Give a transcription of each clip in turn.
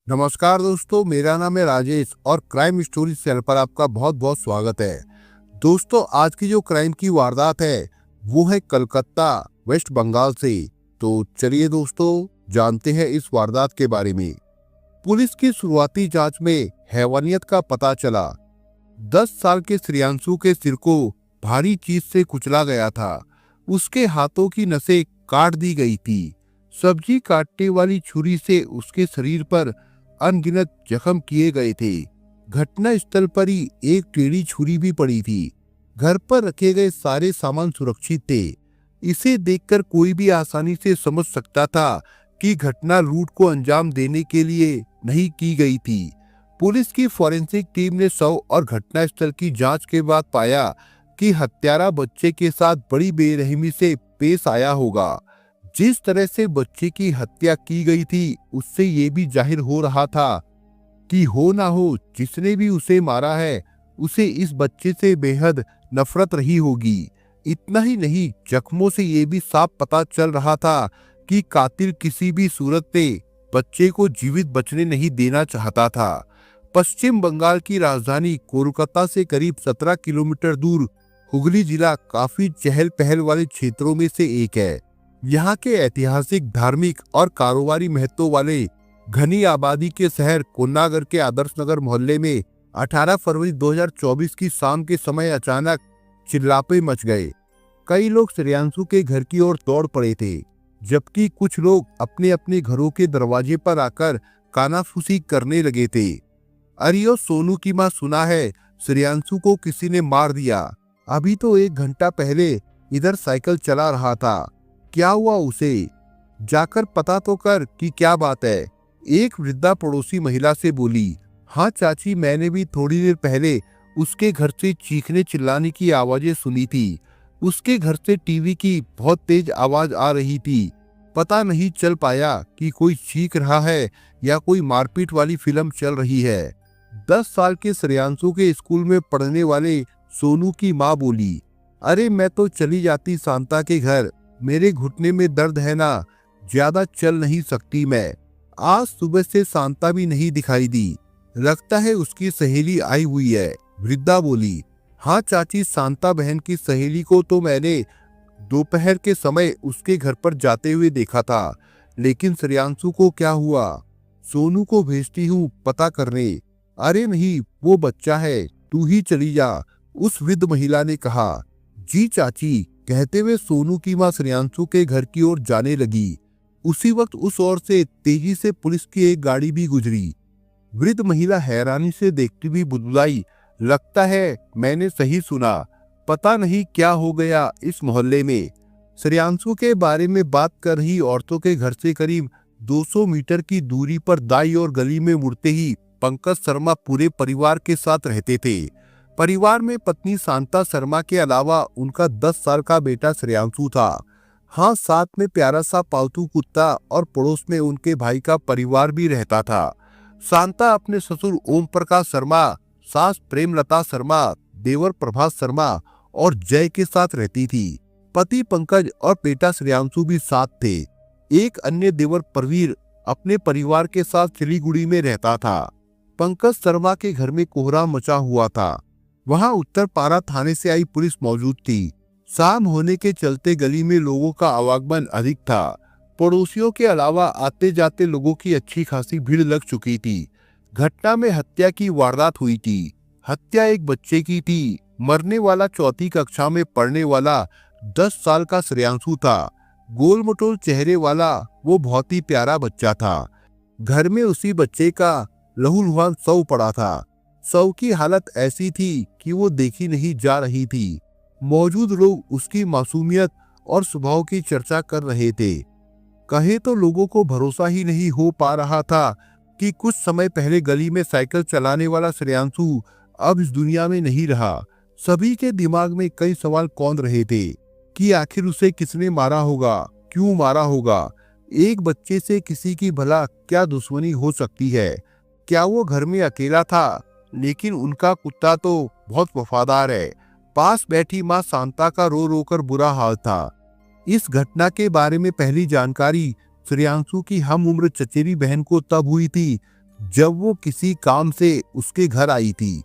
नमस्कार दोस्तों, मेरा नाम है राजेश और क्राइम स्टोरी चैनल पर आपका बहुत बहुत स्वागत है। दोस्तों, आज की जो क्राइम की वारदात है वो है कलकत्ता, वेस्ट बंगाल से। तो चलिए दोस्तों, जानते हैं इस वारदात के बारे में। पुलिस की शुरुआती जांच में हैवानियत का पता चला। 10 साल के श्रेयांशु के सिर को भारी चीज से कुचला गया था। उसके हाथों की नसें काट दी गई थी। सब्जी काटने वाली छुरी से उसके शरीर पर अनगिनत जख्म किए गए थे। घटना स्थल पर ही एक टेढ़ी छुरी भी पड़ी थी। घर पर रखे गए सारे सामान सुरक्षित थे। इसे देखकर कोई भी आसानी से समझ सकता था कि घटना लूट को अंजाम देने के लिए नहीं की गई थी। पुलिस की फॉरेंसिक टीम ने शव और घटनास्थल की जांच के बाद पाया कि हत्यारा बच्चे के साथ बड़ी बेरहमी से पेश आया होगा। जिस तरह से बच्चे की हत्या की गई थी, उससे ये भी जाहिर हो रहा था कि हो ना हो जिसने भी उसे मारा है, उसे इस बच्चे से बेहद नफरत रही होगी। इतना ही नहीं, जख्मों से ये भी साफ पता चल रहा था कि कातिल किसी भी सूरत में बच्चे को जीवित बचने नहीं देना चाहता था। पश्चिम बंगाल की राजधानी कोलकाता से करीब 17 किलोमीटर दूर हुगली जिला काफी चहल पहल वाले क्षेत्रों में से एक है। यहाँ के ऐतिहासिक, धार्मिक और कारोबारी महत्व वाले घनी आबादी के शहर कोन्नागर के आदर्श नगर मोहल्ले में 18 फरवरी 2024 की शाम के समय अचानक चिल्लापे मच गए। कई लोग श्रेयांशु के घर की ओर दौड़ पड़े थे, जबकि कुछ लोग अपने अपने घरों के दरवाजे पर आकर कानाफूसी करने लगे थे। अरियो, सोनू की मां, सुना है श्रेयांशु को किसी ने मार दिया। अभी तो 1 घंटा पहले इधर साइकिल चला रहा था। क्या हुआ उसे? जाकर पता तो कर कि क्या बात है। एक वृद्धा पड़ोसी महिला से बोली। हाँ चाची, मैंने भी थोड़ी देर पहले उसके घर से चीखने चिल्लाने की आवाजें सुनी थी। उसके घर से टीवी की बहुत तेज आवाज आ रही थी। पता नहीं चल पाया कि कोई चीख रहा है या कोई मारपीट वाली फिल्म चल रही है। 10 साल के श्रेयांशु के स्कूल में पढ़ने वाले सोनू की माँ बोली। अरे मैं तो चली जाती शांता के घर, मेरे घुटने में दर्द है ना, ज्यादा चल नहीं सकती मैं। आज सुबह से शांता भी नहीं दिखाई दी, लगता है उसकी सहेली आई हुई है, वृद्धा बोली। हाँ चाची, शांता बहन की सहेली को तो मैंने दोपहर के समय उसके घर पर जाते हुए देखा था, लेकिन श्रेयांशु को क्या हुआ? सोनू को भेजती हूँ पता करने। अरे नहीं, वो बच्चा है, तू ही चली जा, उस वृद्ध महिला ने कहा। जी चाची, कहते हुए सोनू की मां श्रेयांशु के घर की ओर जाने लगी। उसी वक्त उस ओर से तेजी से पुलिस की एक गाड़ी भी गुजरी। वृद्ध महिला हैरानी से देखती हुई बुदबुदाई। लगता है मैंने सही सुना, पता नहीं क्या हो गया इस मोहल्ले में। श्रेयांशु के बारे में बात कर रही औरतों के घर से करीब 200 मीटर की दूरी पर दाई और गली में मुड़ते ही पंकज शर्मा पूरे परिवार के साथ रहते थे। परिवार में पत्नी शांता शर्मा के अलावा उनका 10 साल का बेटा श्रेयांशु था। हाँ, साथ में प्यारा सा पालतू कुत्ता और पड़ोस में उनके भाई का परिवार भी रहता था। शांता अपने ससुर ओम प्रकाश शर्मा, सास प्रेमलता शर्मा, देवर प्रभात शर्मा और जय के साथ रहती थी। पति पंकज और बेटा श्रेयांशु भी साथ थे। एक अन्य देवर प्रवीर अपने परिवार के साथ सिलीगुड़ी में रहता था। पंकज शर्मा के घर में कोहराम मचा हुआ था। वहां उत्तर पारा थाने से आई पुलिस मौजूद थी। शाम होने के चलते गली में लोगों का आवागमन अधिक था। पड़ोसियों के अलावा आते जाते लोगों की अच्छी खासी भीड़ लग चुकी थी। घटना में हत्या की वारदात हुई थी। हत्या एक बच्चे की थी। मरने वाला चौथी कक्षा में पढ़ने वाला 10 साल का श्रेयांशु था। गोल मटोल चेहरे वाला वो बहुत ही प्यारा बच्चा था। घर में उसी बच्चे का लहूलुहान शव पड़ा था। शव की हालत ऐसी थी कि वो देखी नहीं जा रही थी। मौजूद लोग उसकी मासूमियत और स्वभाव की चर्चा कर रहे थे। कहे तो लोगों को भरोसा ही नहीं हो पा रहा था कि कुछ समय पहले गली में साइकिल चलाने वाला श्रेयांशु अब इस दुनिया में नहीं रहा। सभी के दिमाग में कई सवाल कौंध रहे थे कि आखिर उसे किसने मारा होगा, क्यों मारा होगा। एक बच्चे से किसी की भला क्या दुश्मनी हो सकती है? क्या वो घर में अकेला था? लेकिन उनका कुत्ता तो बहुत वफादार है। पास बैठी मां शांता का रो रो कर बुरा हाल था। इस घटना के बारे में पहली जानकारी श्रेयांशु की हम उम्र चचेरी बहन को तब हुई थी जब वो किसी काम से उसके घर आई थी।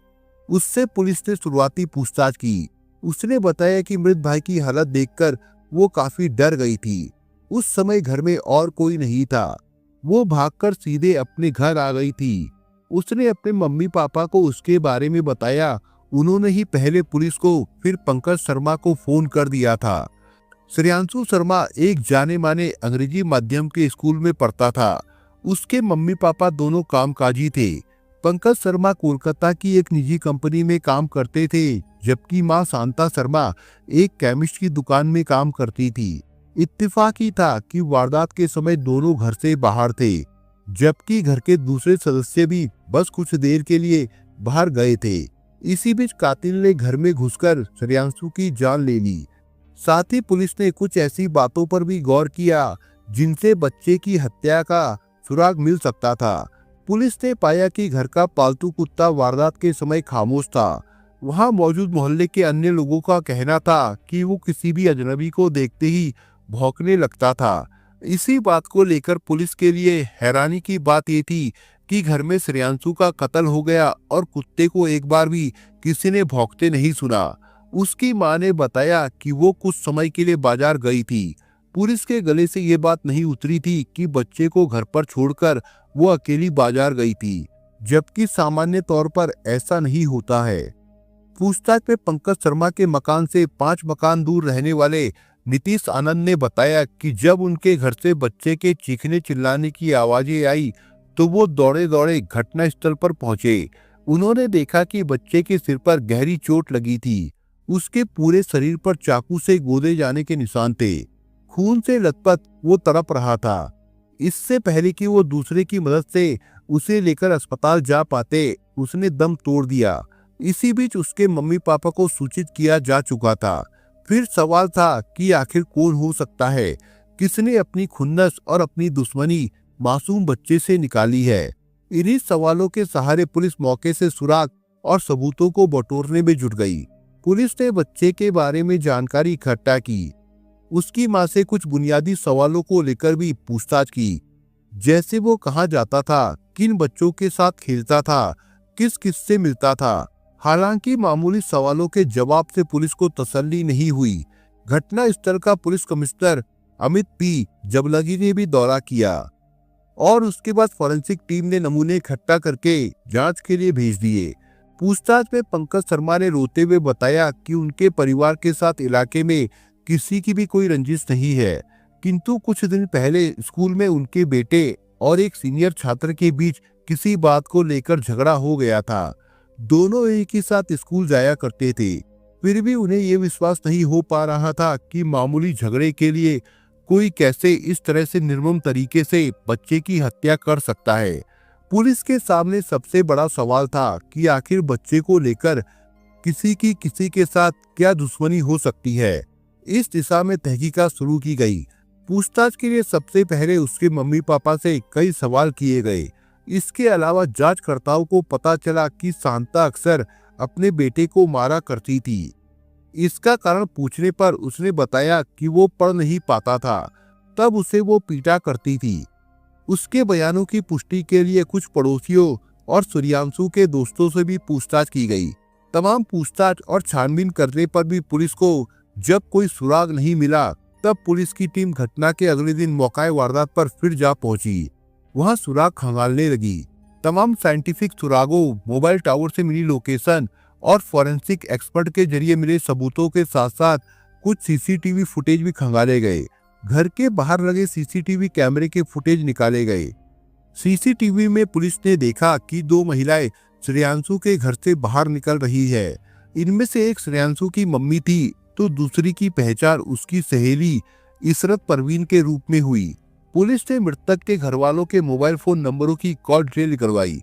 उससे पुलिस ने शुरुआती पूछताछ की। उसने बताया कि मृत भाई की हालत देखकर वो काफी डर गई थी। उस समय घर में और कोई नहीं था। वो भागकर सीधे अपने घर आ गई थी। उसने अपने मम्मी पापा को उसके बारे में बताया। उन्होंने ही पहले पुलिस को फिर पंकज शर्मा को फोन कर दिया था। श्रेयांशु शर्मा एक जाने माने अंग्रेजी माध्यम के स्कूल में पढ़ता था। उसके मम्मी पापा दोनों कामकाजी थे। पंकज शर्मा कोलकाता की एक निजी कंपनी में काम करते थे, जबकि मां शांता शर्मा एक केमिस्ट की दुकान में काम करती थी। इत्तेफाक ही था कि वारदात के समय दोनों घर से बाहर थे, जबकि घर के दूसरे सदस्य भी बस कुछ देर के लिए बाहर गए थे। इसी बीच कातिल ने घर में घुसकर श्रेयांशु की जान ले ली। साथ ही पुलिस ने कुछ ऐसी बातों पर भी गौर किया जिनसे बच्चे की हत्या का सुराग मिल सकता था। पुलिस ने पाया कि घर का पालतू कुत्ता वारदात के समय खामोश था। वहां मौजूद मोहल्ले के अन्य लोगों का कहना था कि वो किसी भी अजनबी को देखते ही भौंकने लगता था। इसी बात को लेकर पुलिस के लिए हैरानी की बात ये थी कि घर में श्रेयांशु का कत्ल हो गया और कुत्ते को एक बार भी किसी ने भौंकते नहीं सुना। उसकी मां ने बताया कि वो कुछ समय के लिए बाजार गई थी। पुलिस के गले से ये बात नहीं उतरी थी कि बच्चे को घर पर छोड़कर वो अकेली बाजार गई थी, जबकि सामान्य तौर पर ऐसा नहीं होता है। पूछताछ में पंकज शर्मा के मकान से 5 मकान दूर रहने वाले नीतीश आनंद ने बताया कि जब उनके घर से बच्चे के चीखने चिल्लाने की आवाजें आई तो वो दौड़े दौड़े घटना स्थल पर पहुंचे। उन्होंने देखा कि बच्चे के सिर पर गहरी चोट लगी थी। उसके पूरे शरीर पर चाकू से गोदे जाने के निशान थे। खून से लथपथ वो तड़प रहा था। इससे पहले कि वो दूसरे की मदद से उसे लेकर अस्पताल जा पाते, उसने दम तोड़ दिया। इसी बीच उसके मम्मी पापा को सूचित किया जा चुका था। फिर सवाल था कि आखिर कौन हो सकता है, किसने अपनी खुन्नस और अपनी दुश्मनी मासूम बच्चे से निकाली है। इन्हीं सवालों के सहारे पुलिस मौके से सुराग और सबूतों को बटोरने में जुट गई। पुलिस ने बच्चे के बारे में जानकारी इकट्ठा की। उसकी मां से कुछ बुनियादी सवालों को लेकर भी पूछताछ की, जैसे वो कहाँ जाता था, किन बच्चों के साथ खेलता था, किस किस से मिलता था। हालांकि मामूली सवालों के जवाब से पुलिस को तसल्ली नहीं हुई। घटना स्थल का पुलिस कमिश्नर अमित पी जबलगी ने भी दौरा किया और उसके बाद फॉरेंसिक टीम ने नमूने इकट्ठा करके जांच के लिए भेज दिए। पूछताछ में पंकज शर्मा ने रोते हुए बताया कि उनके परिवार के साथ इलाके में किसी की भी कोई रंजिश नहीं है, किंतु कुछ दिन पहले स्कूल में उनके बेटे और एक सीनियर छात्र के बीच किसी बात को लेकर झगड़ा हो गया था। दोनों एक ही साथ स्कूल जाया करते थे, फिर भी उन्हें ये विश्वास नहीं हो पा रहा था कि मामूली झगड़े के लिए कोई कैसे इस तरह से निर्मम तरीके से बच्चे की हत्या कर सकता है। पुलिस के सामने सबसे बड़ा सवाल था कि आखिर बच्चे को लेकर किसी के साथ क्या दुश्मनी हो सकती है। इस दिशा में तहकीकात शुरू की गई। पूछताछ के लिए सबसे पहले उसके मम्मी पापा से कई सवाल किए गए। इसके अलावा जांचकर्ताओं को पता चला कि शांता अक्सर अपने बेटे को मारा करती थी। इसका कारण पूछने पर उसने बताया कि वो पढ़ नहीं पाता था, तब उसे वो पीटा करती थी। उसके बयानों की पुष्टि के लिए कुछ पड़ोसियों और श्रेयांशु के दोस्तों से भी पूछताछ की गई। तमाम पूछताछ और छानबीन करने पर भी पुलिस को जब कोई सुराग नहीं मिला, तब पुलिस की टीम घटना के अगले दिन मौका वारदात पर फिर जा पहुंची। वहां सुराग खंगालने लगी। तमाम साइंटिफिक सुरागों, मोबाइल टावर से मिली लोकेशन और फॉरेंसिक एक्सपर्ट के जरिए मिले सबूतों के साथ साथ कुछ सीसीटीवी फुटेज भी खंगाले गए। घर के बाहर लगे सीसीटीवी कैमरे के फुटेज निकाले गए। सीसीटीवी में पुलिस ने देखा कि 2 महिलाएं श्रेयांशु के घर से बाहर निकल रही है। इनमें से एक श्रेयांशु की मम्मी थी, तो दूसरी की पहचान उसकी सहेली इशरत परवीन के रूप में हुई। पुलिस ने मृतक के घर वालों के मोबाइल फोन नंबरों की कॉल डिटेल करवाई।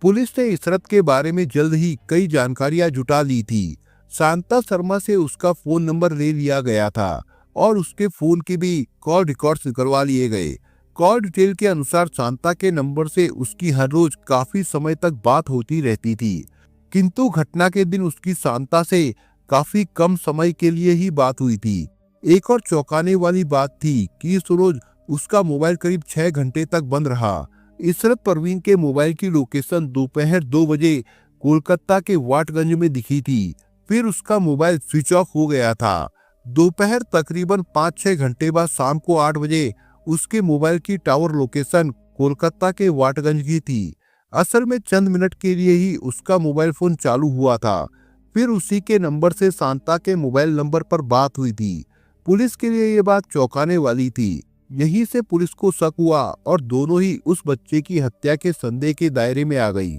पुलिस ने इशरत के बारे में जल्द ही कई जानकारियां जुटा ली थी। शांता शर्मा से उसका फोन नंबर ले लिया गया था और उसके फोन के भी कॉल रिकॉर्ड्स करवा लिए गए। कॉल डिटेल के अनुसार शांता के नंबर से उसकी हर रोज काफी समय तक बात होती रहती थी, किंतु घटना के दिन उसकी शांता से काफी कम समय के लिए ही बात हुई थी। एक और चौंकाने वाली बात थी कि इस रोज उसका मोबाइल करीब 6 घंटे तक बंद रहा। इशरत परवीन के मोबाइल की लोकेशन दोपहर 2 बजे कोलकाता के वाटगंज में दिखी थी। फिर उसका मोबाइल स्विच ऑफ हो गया था। दोपहर तकरीबन 5-6 घंटे बाद शाम को 8 बजे उसके मोबाइल की टावर लोकेशन कोलकाता के वाटगंज की थी। असल में चंद मिनट के लिए ही उसका मोबाइल फोन चालू हुआ था। फिर उसी के नंबर से शांता के मोबाइल नंबर पर बात हुई थी। पुलिस के लिए ये बात चौंकाने वाली थी। यहीं से पुलिस को शक हुआ और दोनों ही उस बच्चे की हत्या के संदेह के दायरे में आ गई।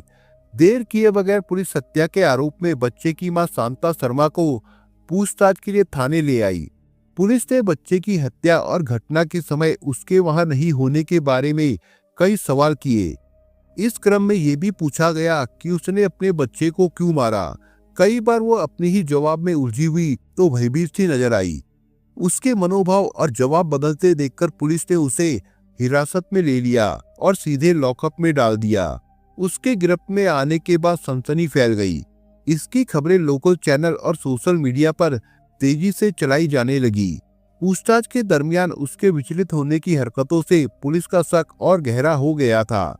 देर किए बगैर पुलिस हत्या के आरोप में बच्चे की मां शांता शर्मा को पूछताछ के लिए थाने ले आई। पुलिस ने बच्चे की हत्या और घटना के समय उसके वहां नहीं होने के बारे में कई सवाल किए। इस क्रम में ये भी पूछा गया कि उसने अपने बच्चे को क्यों मारा। कई बार वो अपने ही जवाब में उलझी हुई तो भयभीत सी नजर आई। उसके मनोभाव और जवाब बदलते देखकर पुलिस ने उसे हिरासत में ले लिया और सीधे लॉकअप में डाल दिया। उसके गिरफ्त में आने के बाद सनसनी फैल गई। इसकी खबरें लोकल चैनल और सोशल मीडिया पर तेजी से चलाई जाने लगी। पूछताछ के दरमियान उसके विचलित होने की हरकतों से पुलिस का शक और गहरा हो गया था।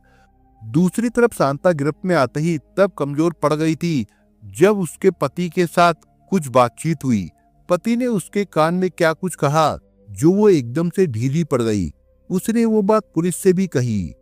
दूसरी तरफ शांता गिरफ्त में आते ही तब कमजोर पड़ गई थी जब उसके पति के साथ कुछ बातचीत हुई। पति ने उसके कान में क्या कुछ कहा जो वो एकदम से ढीली पड़ गई। उसने वो बात पुलिस से भी कही।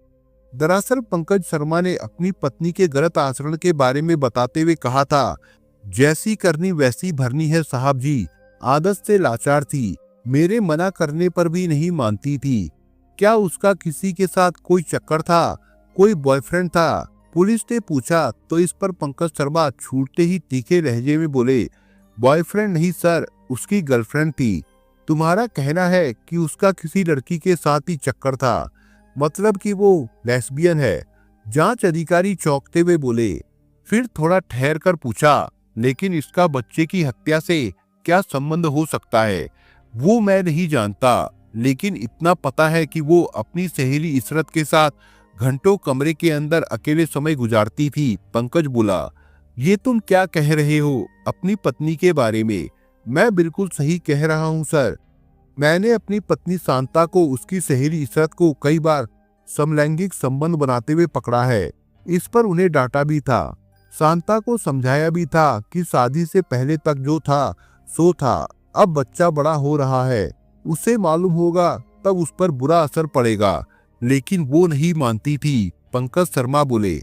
दरअसल पंकज शर्मा ने अपनी पत्नी के गलत आचरण के बारे में बताते हुए कहा था, जैसी करनी वैसी भरनी है साहब जी। आदत से लाचार थी, मेरे मना करने पर भी नहीं मानती थी। क्या उसका किसी के साथ कोई चक्कर था, कोई बॉयफ्रेंड था? पुलिस ने पूछा तो इस पर पंकज शर्मा छूटते ही तीखे लहजे में बोले, बॉयफ्रेंड नहीं सर, उसकी गर्लफ्रेंड थी। तुम्हारा कहना है कि उसका किसी लड़की के साथ ही चक्कर था, मतलब कि वो लेस्बियन है? जांच अधिकारी चौंकते हुए बोले। फिर थोड़ा ठहर कर पूछा, लेकिन इसका बच्चे की हत्या से क्या संबंध हो सकता है? वो मैं नहीं जानता, लेकिन इतना पता है कि वो अपनी सहेली इशरत के साथ घंटों कमरे के अंदर अकेले समय गुजारती थी। पंकज बोला, ये तुम क्या कह रहे हो अपनी पत्नी के बारे में? मैं बिल्कुल सही कह रहा हूँ सर। मैंने अपनी पत्नी शांता को उसकी सहेली इशरत को कई बार समलैंगिक संबंध बनाते हुए पकड़ा है। इस पर उन्हें डांटा भी था। शांता को समझाया भी था कि शादी से पहले तक जो था सो था, अब बच्चा बड़ा हो रहा है, उसे मालूम होगा तब उस पर बुरा असर पड़ेगा, लेकिन वो नहीं मानती थी। पंकज शर्मा बोले,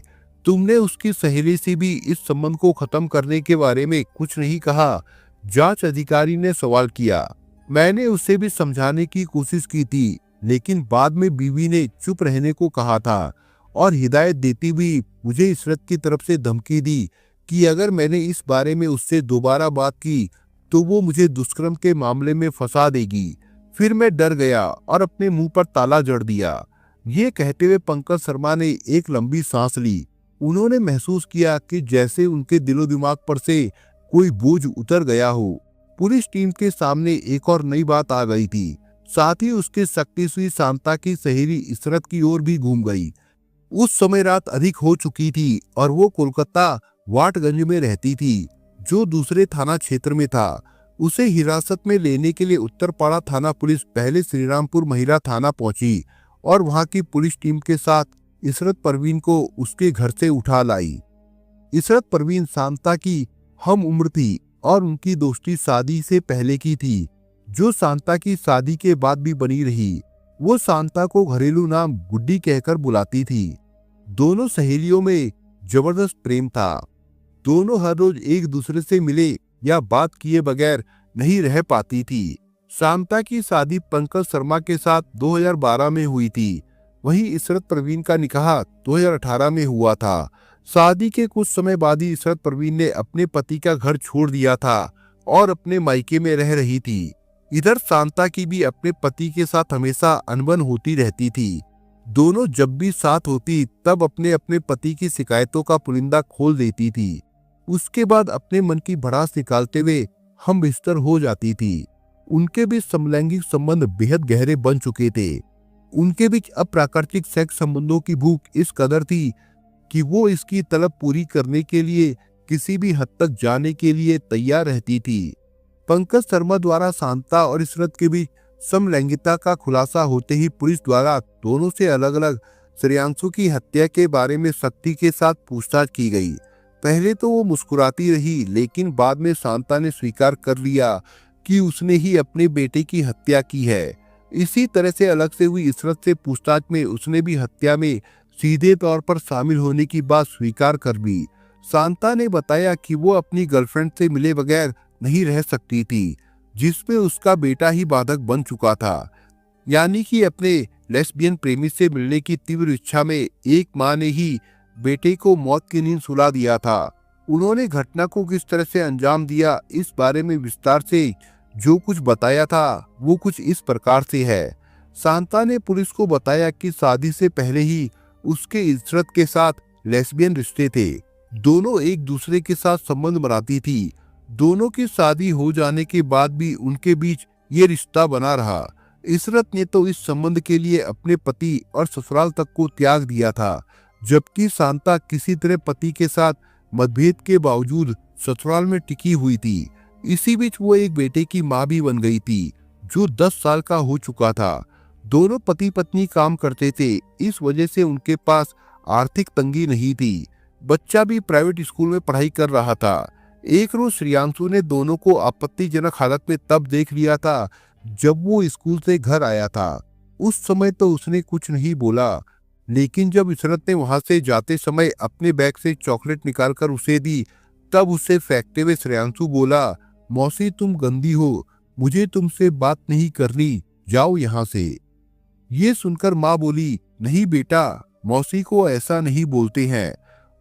तुमने उसकी सहेली से भी इस संबंध को खत्म करने के बारे में कुछ नहीं कहा? जांच अधिकारी ने सवाल किया। मैंने उसे भी समझाने की कोशिश की थी, लेकिन बाद में बीवी ने चुप रहने को कहा था और हिदायत देती हुई मुझे इशरत की तरफ से धमकी दी कि अगर मैंने इस बारे में उससे दोबारा बात की तो वो मुझे दुष्कर्म के मामले में फंसा देगी। फिर मैं डर गया और अपने मुंह पर ताला जड़ दिया। ये कहते हुए पंकज शर्मा ने एक लंबी सांस ली। उन्होंने महसूस किया कि जैसे उनके दिलो दिमाग पर से कोई बोझ उतर गया हो। पुलिस टीम के सामने एक और नई बात आ गई थी। साथ ही उसके शक्ति हुई शांता की सहेली इशरत की ओर भी घूम गई। उस समय रात अधिक हो चुकी थी और वो कोलकाता वाटगंज में रहती थी, जो दूसरे थाना क्षेत्र में था। उसे हिरासत में लेने के लिए उत्तरपाड़ा थाना पुलिस पहले श्रीरामपुर महिला थाना पहुंची और वहां की पुलिस टीम के साथ इशरत परवीन को उसके घर से उठा लाई। इशरत परवीन शांता की हम उम्र थी और उनकी दोस्ती शादी से पहले की थी, जो शांता की शादी के बाद भी बनी रही। वो शांता को घरेलू नाम गुड्डी कहकर बुलाती थी। दोनों सहेलियों में जबरदस्त प्रेम था। दोनों हर रोज एक दूसरे से मिले या बात किए बगैर नहीं रह पाती थी। शांता की शादी पंकज शर्मा के साथ 2012 में हुई थी। वहीं इशरत परवीन का निकाह 2018 में हुआ था। शादी के कुछ समय बाद ही इशरत परवीन ने अपने पति का घर छोड़ दिया था और अपने मायके में रह रही थी। इधर शांता की भी अपने पति के साथ हमेशा अनबन होती रहती थी। दोनों जब भी साथ होती तब अपने अपने पति की शिकायतों का पुलिंदा खोल देती थी। उसके बाद अपने मन की भड़ास निकालते हुए हम बिस्तर हो जाती थी। उनके बीच समलैंगिक संबंध बेहद गहरे बन चुके थे। उनके बीच अप्राकृतिक सेक्स संबंधों की भूख इस कदर थी कि वो इसकी तलब पूरी करने के लिए किसी भी हद तक जाने के लिए तैयार रहती थी। पंकज शर्मा द्वारा शांता और इशरत के बीच समलैंगिकता का खुलासा होते ही पुलिस द्वारा दोनों से अलग अलग श्रेयांशु की हत्या के बारे में सख्ती के साथ पूछताछ की गई। पहले तो वो मुस्कुराती रही, लेकिन बाद में शांता ने स्वीकार कर लिया कि उसने ही अपने बेटे की हत्या की है। इसी तरह से अलग से हुई इशरत से पूछताछ में उसने भी हत्या में सीधे तौर पर शामिल होने की बात स्वीकार कर ली। शांता ने बताया कि वो अपनी गर्लफ्रेंड से मिले बगैर नहीं रह सकती थी, जिसमें उसका बेटा ही बाधक बन चुका था। यानी कि अपने लेस्बियन प्रेमी से मिलने की तीव्र इच्छा में एक मां ने ही बेटे को मौत की नींद सुला दिया था। उन्होंने घटना को किस तरह से अंजाम दिया, इस बारे में विस्तार से जो कुछ बताया था वो कुछ इस प्रकार से है। शांता ने पुलिस को बताया कि शादी से पहले ही उसके इशरत के साथ लेस्बियन रिश्ते थे। दोनों एक दूसरे के साथ संबंध बनाती थी। दोनों की शादी हो जाने के बाद भी उनके बीच ये रिश्ता बना रहा। इशरत ने तो इस संबंध के लिए अपने पति और ससुराल तक को त्याग दिया था, जबकि शांता किसी तरह पति के साथ मतभेद के बावजूद ससुराल में टिकी हुई थी। इसी बीच वो एक बेटे की मां भी बन गई थी, जो 10 साल का हो चुका था। दोनों पति पत्नी काम करते थे, इस वजह से उनके पास आर्थिक तंगी नहीं थी। बच्चा भी प्राइवेट स्कूल में पढ़ाई कर रहा था। एक रोज श्रेयांशु ने दोनों को आपत्तिजनक हालत में तब देख लिया था जब वो स्कूल से घर आया था। उस समय तो उसने कुछ नहीं बोला, लेकिन जब इशरत ने वहां से जाते समय अपने बैग से चॉकलेट निकालकर उसे दी, तब उसे फेंकते हुए श्रेयांशु बोला, मौसी तुम गंदी हो, मुझे तुमसे बात नहीं करनी, जाओ यहाँ से। ये सुनकर माँ बोली, नहीं बेटा, मौसी को ऐसा नहीं बोलते हैं।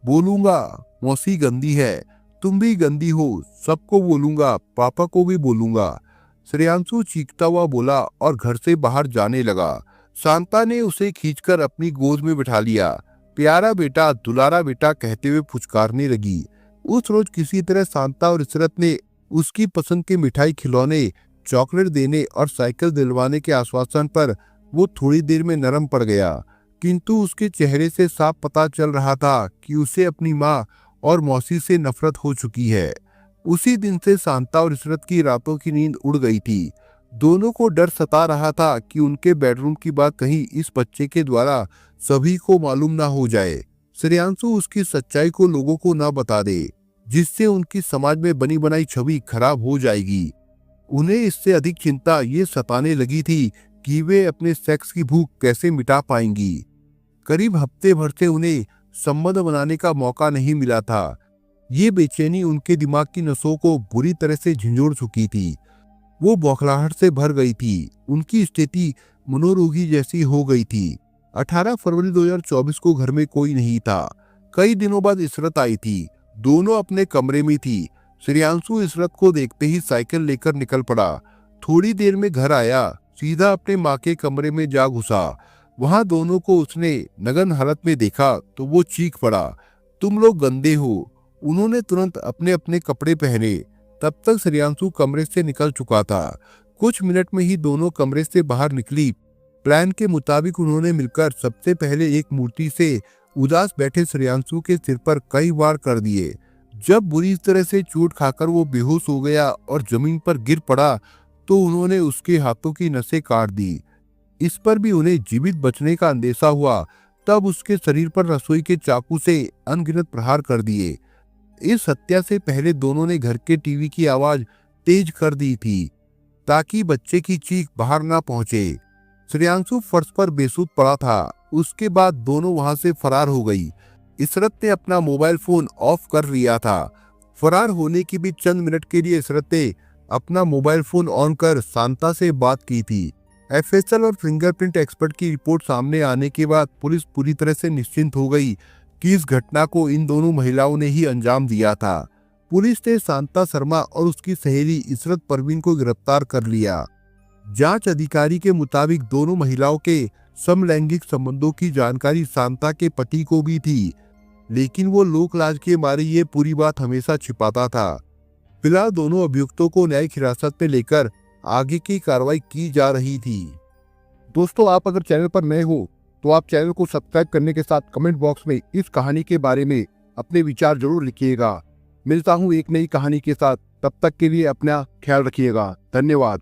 बोलूंगा, मौसी गंदी है, तुम भी गंदी हो, सबको बोलूंगा, पापा को भी बोलूंगा। श्रेयांशु चीखता हुआ बोला और घर से बाहर जाने लगा। शांता ने उसे खींचकर अपनी गोद में बिठा लिया। प्यारा बेटा, दुलारा बेटा कहते हुए फुचकारने लगी। उस रोज किसी तरह शांता और इशरत ने उसकी पसंद के मिठाई, खिलौने, चॉकलेट देने और साइकिल दिलवाने के आश्वासन पर वो थोड़ी देर में नरम पड़ गया, किंतु उसके चेहरे से साफ पता चल रहा था कि उसे अपनी माँ और मौसी से नफरत हो चुकी है। उसी दिन से शांता और इशरत की रातों की नींद उड़ गई थी। दोनों को डर सता रहा था कि उनके बेडरूम की बात कहीं इस बच्चे के द्वारा सभी को मालूम ना हो जाए। श्रेयांशु उसकी सच्चाई को लोगों को ना बता दे, जिससे उनकी समाज में बनी बनाई छवि खराब हो जाएगी। उन्हें इससे अधिक चिंता ये सताने लगी थी कि वे अपने सेक्स की भूख कैसे मिटा पाएंगी। करीब हफ्ते भर से उन्हें संबंध बनाने का मौका नहीं मिला था। ये बेचैनी उनके दिमाग की नसों को बुरी तरह से झंझोड़ चुकी थी। वो बौखलाहट से भर गई थी। उनकी स्थिति मनोरोगी जैसी हो गई थी। 18 फरवरी 2024 को घर में कोई नहीं था। कई दिनों बाद इशरत आई थी। दोनों अपने कमरे में थी। श्रेयांशु इशरत को देखते ही साइकिल लेकर निकल पड़ा। थोड़ी देर में घर आया, सीधा अपने माँ के कमरे में जा घुसा। वहां दोनों को उसने नग्न हालत में देखा तो वो चीख पड़ा, तुम लोग गंदे हो। उन्होंने तुरंत अपने अपने कपड़े पहने। तब तक श्रेयांशु कमरे से निकल चुका था। कुछ मिनट में ही दोनों कमरे से बाहर निकली। प्लान के मुताबिक उन्होंने मिलकर सबसे पहले एक मूर्ति से उदास बैठे श्रेयांशु के सिर पर कई वार कर दिए। जब बुरी तरह से चोट खाकर वो बेहोश हो गया और जमीन पर गिर पड़ा तो उन्होंने उसके हाथों की नसें काट दी। इस पर भी उन्हें जीवित बचने का अंदेशा हुआ, तब उसके शरीर पर रसोई के चाकू से अनगिनत प्रहार कर दिए। इस हत्या से पहले दोनों ने घर के टीवी की आवाज तेज कर दी थी ताकि बच्चे की चीख बाहर ना पहुंचे। श्रेयांशु फर्श पर बेसुध पड़ा था। उसके बाद दोनों वहां से फरार हो गई। इशरत ने अपना मोबाइल फोन ऑफ कर लिया था। फरार होने की भी चंद मिनट के लिए इशरत ने अपना मोबाइल फोन ऑन कर शांता से बात की थी। एफएसएल और फिंगरप्रिंट एक्सपर्ट की रिपोर्ट सामने आने के बाद पुलिस पूरी तरह से निश्चिंत हो गई कि इस घटना को इन दोनों महिलाओं ने ही अंजाम दिया था। पुलिस ने शांता शर्मा और उसकी सहेली इशरत परवीन को गिरफ्तार कर लिया। जांच अधिकारी के मुताबिक दोनों महिलाओं के समलैंगिक संबंधों की जानकारी शांता के पति को भी थी, लेकिन वो लोक लाज के मारे ये पूरी बात हमेशा छिपाता था। फिलहाल दोनों अभियुक्तों को न्यायिक हिरासत में लेकर आगे की कार्रवाई की जा रही थी। दोस्तों, आप अगर चैनल पर नए हो तो आप चैनल को सब्सक्राइब करने के साथ कमेंट बॉक्स में इस कहानी के बारे में अपने विचार जरूर लिखिएगा। मिलता हूँ एक नई कहानी के साथ, तब तक के लिए अपना ख्याल रखिएगा। धन्यवाद।